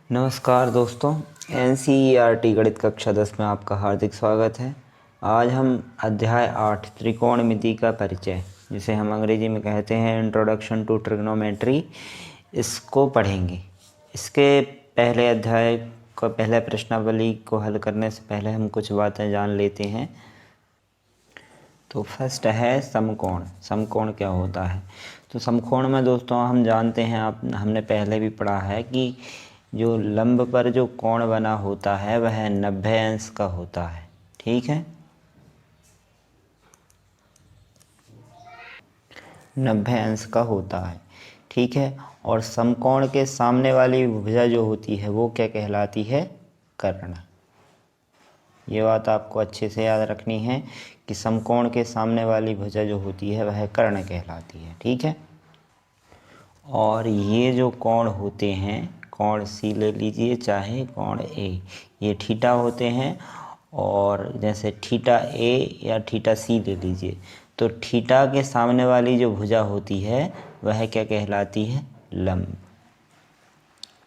नमस्कार दोस्तों, NCERT गणित कक्षा 10 में आपका हार्दिक स्वागत है। आज हम अध्याय 8 त्रिकोणमिति का परिचय, जिसे हम अंग्रेजी में कहते हैं इंट्रोडक्शन टू ट्रिग्नोमेट्री, इसको पढ़ेंगे। इसके पहले अध्याय को पहले प्रश्नावली को हल करने से पहले हम कुछ बातें जान लेते हैं। तो फर्स्ट है समकोण। समकोण क्या होता है? तो समकोण में दोस्तों हम जानते हैं, हमने पहले भी पढ़ा है कि जो लंब पर जो कोण बना होता है वह 90 अंश का होता है। ठीक है, 90 अंश का होता है। ठीक है, और समकोण के सामने वाली भुजा जो होती है वो क्या कहलाती है? कर्ण। ये बात आपको अच्छे से याद रखनी है कि समकोण के सामने वाली भुजा जो होती है वह कर्ण कहलाती है। ठीक है, और ये जो कोण होते हैं, कोण सी ले लीजिए चाहे कोण ए, ये थीटा होते हैं। और जैसे थीटा ए या थीटा सी ले लीजिए, तो थीटा के सामने वाली जो भुजा होती है वह क्या कहलाती है? लंब।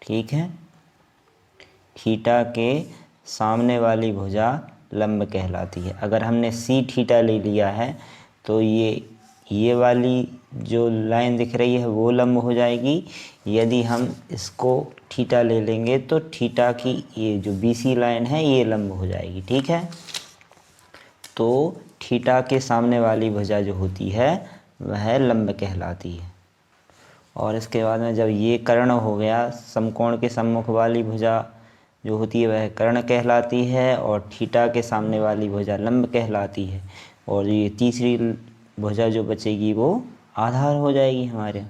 ठीक है, थीटा के सामने वाली भुजा लंब कहलाती है। अगर हमने सी थीटा ले लिया है तो ये वाली जो लाइन दिख रही है वो लंब हो जाएगी। यदि हम इसको थीटा ले लेंगे तो थीटा की ये जो BC लाइन है ये लंब हो जाएगी। ठीक है, तो थीटा के सामने वाली भुजा जो होती है वह लंब कहलाती है। और इसके बाद में जब ये कर्ण हो गया, समकोण के सम्मुख वाली भुजा जो होती है वह कर्ण कहलाती है, और थीटा के सामने वाली भुजा लंब कहलाती है। और ये तीसरी भुजा जो बचेगी वो आधार हो जाएगी हमारे।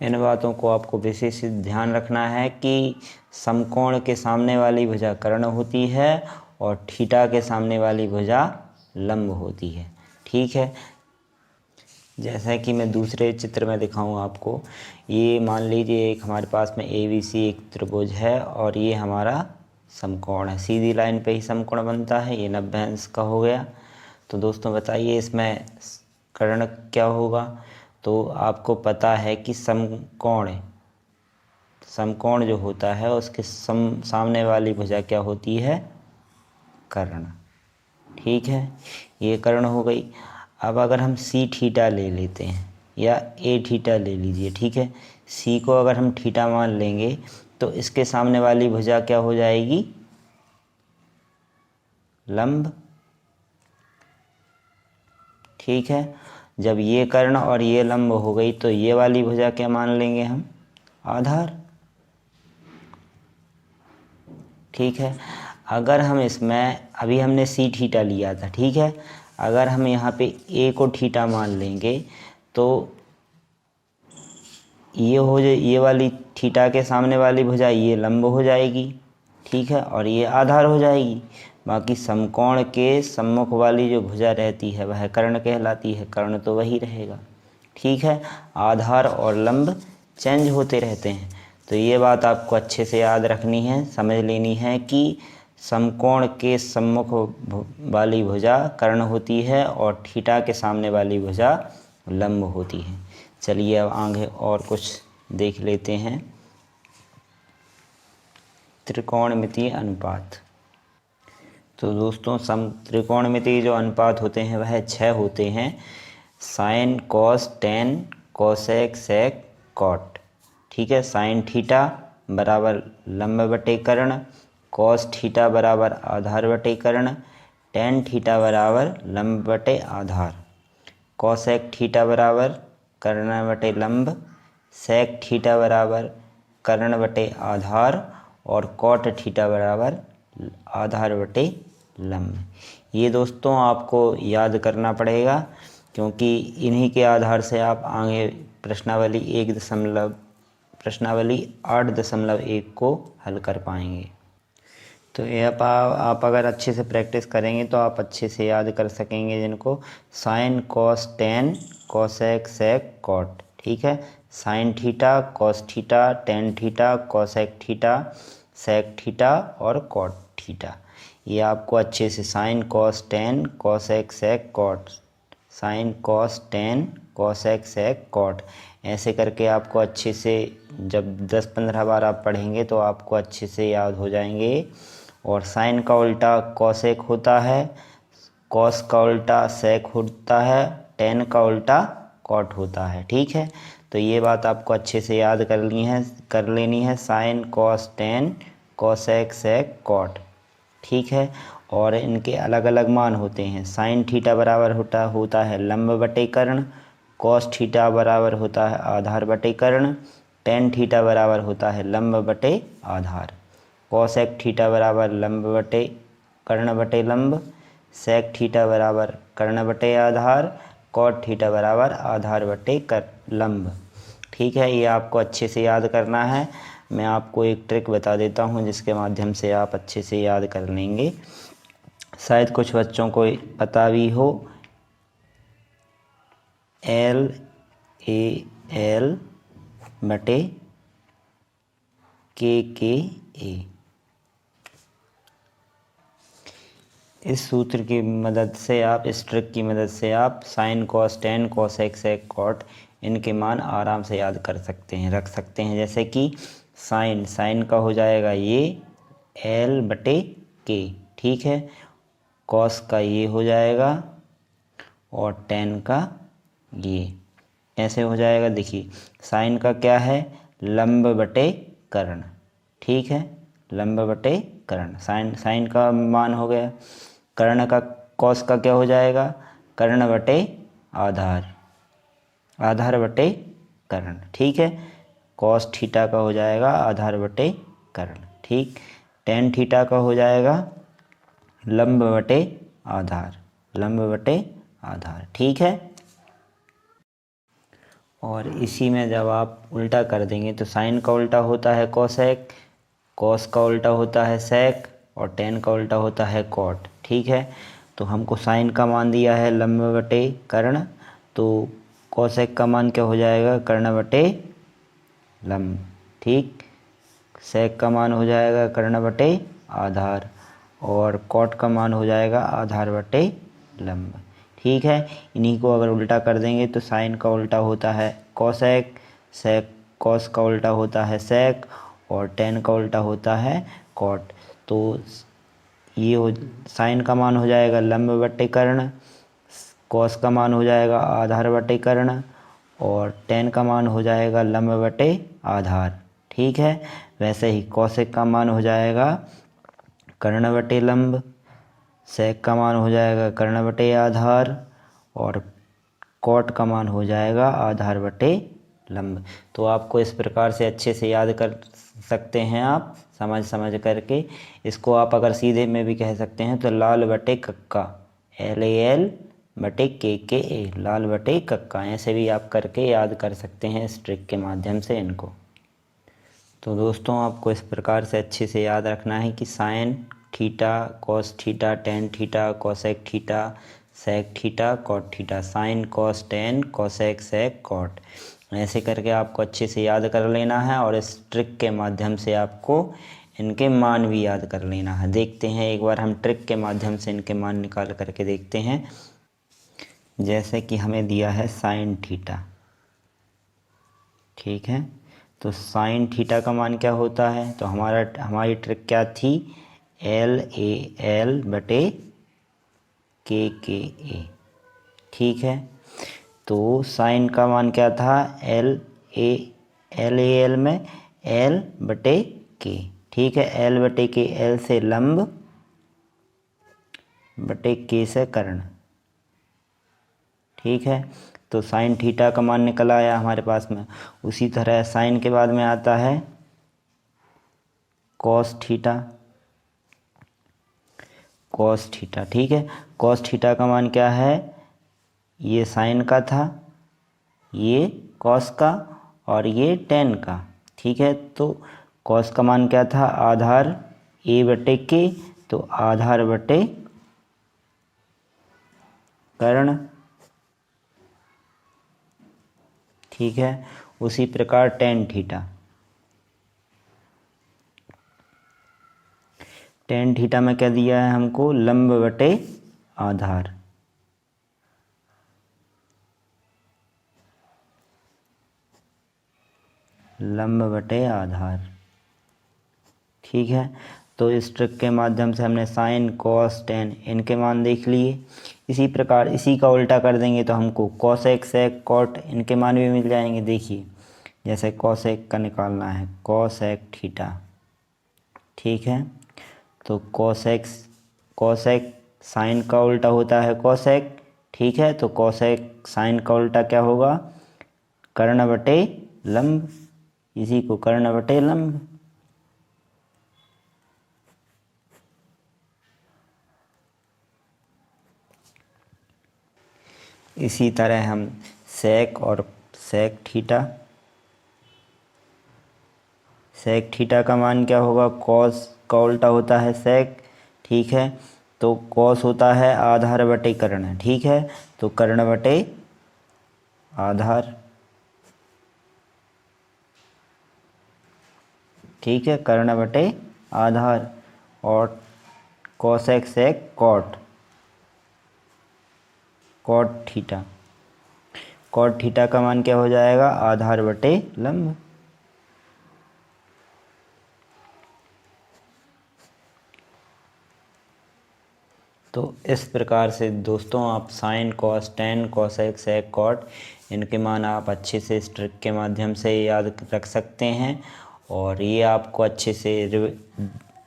इन बातों को आपको विशेष ध्यान रखना है कि समकोण के सामने वाली भुजा कर्ण होती है और थीटा के सामने वाली भुजा लंब होती है। ठीक है, जैसा कि मैं दूसरे चित्र में दिखाऊं आपको, ये मान लीजिए एक हमारे पास में ABC एक त्रिभुज है और ये हमारा समकोण है। सीधी लाइन पे ही समकोण बनता है। ये 90 अंश का हो गया। तो दोस्तों बताइए इसमें कर्ण क्या होगा? तो आपको पता है कि समकोण जो होता है उसके सामने वाली भुजा क्या होती है? कर्ण। ठीक है, ये कर्ण हो गई। अब अगर हम सी थीटा ले लेते हैं या ए थीटा ले लीजिए। ठीक है, सी को अगर हम थीटा मान लेंगे तो इसके सामने वाली भुजा क्या हो जाएगी? लंब। ठीक है, जब ये कर्ण और ये लंब हो गई तो ये वाली भुजा क्या मान लेंगे हम? आधार। ठीक है, अगर हम इसमें अभी हमने सी थीटा लिया था। ठीक है, अगर हम यहाँ पे ए को थीटा मान लेंगे तो ये वाली थीटा के सामने वाली भुजा ये लंब हो जाएगी। ठीक है, और ये आधार हो जाएगी। बाकी समकोण के सम्मुख वाली जो भुजा रहती है वह कर्ण कहलाती है। कर्ण तो वही रहेगा। ठीक है, आधार और लंब चेंज होते रहते हैं। तो ये बात आपको अच्छे से याद रखनी है, समझ लेनी है कि समकोण के सम्मुख वाली भुजा कर्ण होती है और थीटा के सामने वाली भुजा लंब होती है। चलिए अब आगे और कुछ देख लेते हैं। त्रिकोणमितीय अनुपात। तो दोस्तों त्रिकोणमितीय जो अनुपात होते हैं वह 6 होते हैं। Sign, cos, tan, cosec, sec, cot. ठीक है, साइन थीटा बराबर लंब बटे कर्ण, कॉस थीटा बराबर आधार बटे कर्ण, टेन थीटा बराबर लंब बटे आधार, कोसेक थीटा बराबर कर्ण बटे लंब, सेक थीटा बराबर कर्ण बटे आधार, और कॉट थीटा बराबर आधार बटे लंब। ये दोस्तों आपको याद करना पड़ेगा, क्योंकि इन्हीं के आधार से आप आगे प्रश्नावली 8.1 को हल कर पाएंगे। तो ये आप अगर अच्छे से प्रैक्टिस करेंगे तो आप अच्छे से याद कर सकेंगे जिनको। Sine, cos, tan, cosec, sec, cot. ठीक है, sine theta, cos theta, tan theta, cosec theta, sec theta और कॉट थीटा। ये आपको अच्छे से sine, cos, tan, cosec, sec, cot sine cos tan cosec sec cot. ऐसे करके आपको अच्छे से जब 10-15 बार आप पढ़ेंगे तो आपको अच्छे से याद हो जाएंगे। और साइन का उल्टा कोसेक होता है, कॉस का उल्टा सेक होता है, टेन का उल्टा कॉट होता है। ठीक है, तो ये बात आपको अच्छे से याद कर लेनी है sine cos tan cosec sec cot. ठीक है, और इनके अलग अलग मान होते हैं। साइन थीटा बराबर होता है लंब बटे कर्ण, कॉस थीटा बराबर होता है आधार बटे कर्ण, टेन थीटा बराबर होता है लंब बटे आधार, कॉसेक थीटा बराबर लंब बटे कर्ण बटे लंब, सेक थीटा बराबर कर्ण बटे आधार, कॉट थीटा बराबर आधार बटे लंब। ठीक है, ये आपको अच्छे से याद करना है। मैं आपको एक ट्रिक बता देता हूँ जिसके माध्यम से आप अच्छे से याद कर लेंगे। शायद कुछ बच्चों को पता भी हो। एल ए एल बटे के ए। इस सूत्र की मदद से आप, इस ट्रिक की मदद से आप sine cos tan cosec sec cot इनके मान आराम से याद कर सकते हैं, रख सकते हैं। जैसे कि साइन का हो जाएगा ये एल बटे के। ठीक है, कॉस का ये हो जाएगा और टेन का ये ऐसे हो जाएगा। देखिए साइन का क्या है, लंब बटे कर्ण। ठीक है, लंब बटे कर्ण साइन का मान हो गया। कर्ण का कॉस का क्या हो जाएगा, कर्ण बटे आधार, आधार बटे कर्ण। ठीक है, कॉस थीटा का हो जाएगा आधार बटे कर्ण। ठीक, टेन थीटा का हो जाएगा लंब बटे आधार, लंब बटे आधार। ठीक है, और इसी में जब आप उल्टा कर देंगे तो साइन का उल्टा होता है कोसेक, कॉस का उल्टा होता है सेक और टेन का उल्टा होता है कॉट। ठीक है, तो हमको साइन का मान दिया है लंब बटे कर्ण, तो कोसेक का मान क्या हो जाएगा, कर्ण बटे लंब। ठीक, सेक का मान हो जाएगा कर्ण बटे आधार और कॉट का मान हो जाएगा आधार बटे लंब। ठीक है, इन्हीं को अगर उल्टा कर देंगे तो साइन का उल्टा होता है कोसेक, सेक कॉस का उल्टा होता है सेक और टेन का उल्टा होता है कॉट। तो ये हो, साइन का मान हो जाएगा लंब बटे कर्ण, कॉस का मान हो जाएगा आधार बटे कर्ण और टेन का मान हो जाएगा लंब बटे आधार। ठीक है, वैसे ही कोसेक का मान हो जाएगा कर्ण बटे लंब, सेक का मान हो जाएगा कर्ण बटे आधार और कॉट का मान हो जाएगा आधार बटे लंब। तो आपको इस प्रकार से अच्छे से याद कर सकते हैं आप, समझ समझ करके। इसको आप अगर सीधे में भी कह सकते हैं तो लाल बटे कक्का, LAL बटे के ए, लाल बटे कक्का, ऐसे भी आप करके याद कर सकते हैं इस ट्रिक के माध्यम से इनको। तो दोस्तों आपको इस प्रकार से अच्छे से याद रखना है कि sine theta cos theta tan theta cosec theta sec theta cot theta, sine cos tan cosec sec cot, ऐसे करके आपको अच्छे से याद कर लेना है। और इस ट्रिक के माध्यम से आपको इनके मान भी याद कर लेना है। देखते हैं एक बार हम ट्रिक के माध्यम से इनके मान निकाल करके देखते हैं। जैसे कि हमें दिया है साइन थीटा। ठीक है, तो साइन थीटा का मान क्या होता है, तो हमारी ट्रिक क्या थी, LAL बटे के ए। ठीक है, तो साइन का मान क्या था, LAL में L बटे के। ठीक है, L बटे के, L से लंब बटे के से कर्ण। ठीक है, तो साइन थीटा का मान निकल आया हमारे पास में। उसी तरह साइन के बाद में आता है कॉस थीटा, कॉस थीटा। ठीक है, कॉस थीटा का मान क्या है, ये साइन का था, ये कॉस का और ये टेन का। ठीक है, तो कॉस का मान क्या था, आधार ए बटे के, तो आधार बटे कर्ण। ठीक है, उसी प्रकार टेन थीटा, टेन थीटा में क्या दिया है हमको, लंब बटे आधार। लंब बटे आधार। ठीक है, तो इस ट्रिक के माध्यम से हमने साइन कॉस टेन इनके मान देख लिए। इसी प्रकार इसी का उल्टा कर देंगे तो हमको कॉसेक सेक कॉट इनके मान भी मिल जाएंगे। देखिए जैसे कॉसेक का निकालना है कॉसेक थीटा। ठीक है, तो कॉसेक साइन का उल्टा होता है कॉसेक। ठीक है, तो कॉसेक साइन का उल्टा क्या होगा, कर्ण बटे लंब। इसी को कर्ण बटे लंब। इसी तरह हम सेक और सेक थीटा का मान क्या होगा, कॉस का उल्टा होता है सेक। ठीक है, तो कॉस होता है आधार बटे कर्ण। ठीक है, तो कर्ण बटे आधार। ठीक है, कर्ण बटे आधार। और cosec sec cot theta. Cot theta का मान क्या हो जाएगा, आधार बटे लंब। तो इस प्रकार से दोस्तों आप sine cos tan cosec sec cot इनके मान आप अच्छे से इस ट्रिक के माध्यम से याद रख सकते हैं। और ये आपको अच्छे से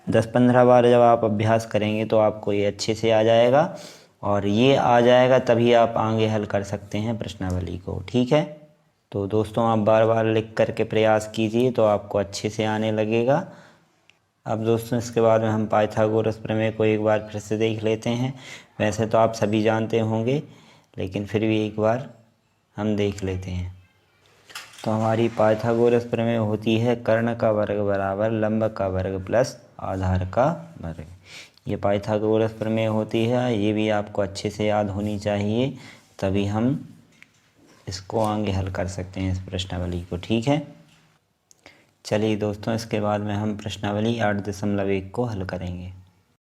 10-15 बार जब आप अभ्यास करेंगे तो आपको ये अच्छे से आ जाएगा। और ये आ जाएगा तभी आप आगे हल कर सकते हैं प्रश्नावली को। ठीक है, तो दोस्तों आप बार बार लिख करके प्रयास कीजिए तो आपको अच्छे से आने लगेगा। अब दोस्तों इसके बाद में हम पाइथागोरस प्रमेय को एक बार फिर से देख लेते हैं। वैसे तो आप सभी जानते होंगे लेकिन फिर भी एक बार हम देख लेते हैं। तो हमारी पाइथागोरस प्रमेय होती है कर्ण का वर्ग बराबर लंब का वर्ग प्लस आधार का वर्ग। ये पाइथागोरस प्रमेय होती है, ये भी आपको अच्छे से याद होनी चाहिए तभी हम इसको आगे हल कर सकते हैं इस प्रश्नावली को। ठीक है, चलिए दोस्तों इसके बाद में हम प्रश्नावली 8.1 को हल करेंगे।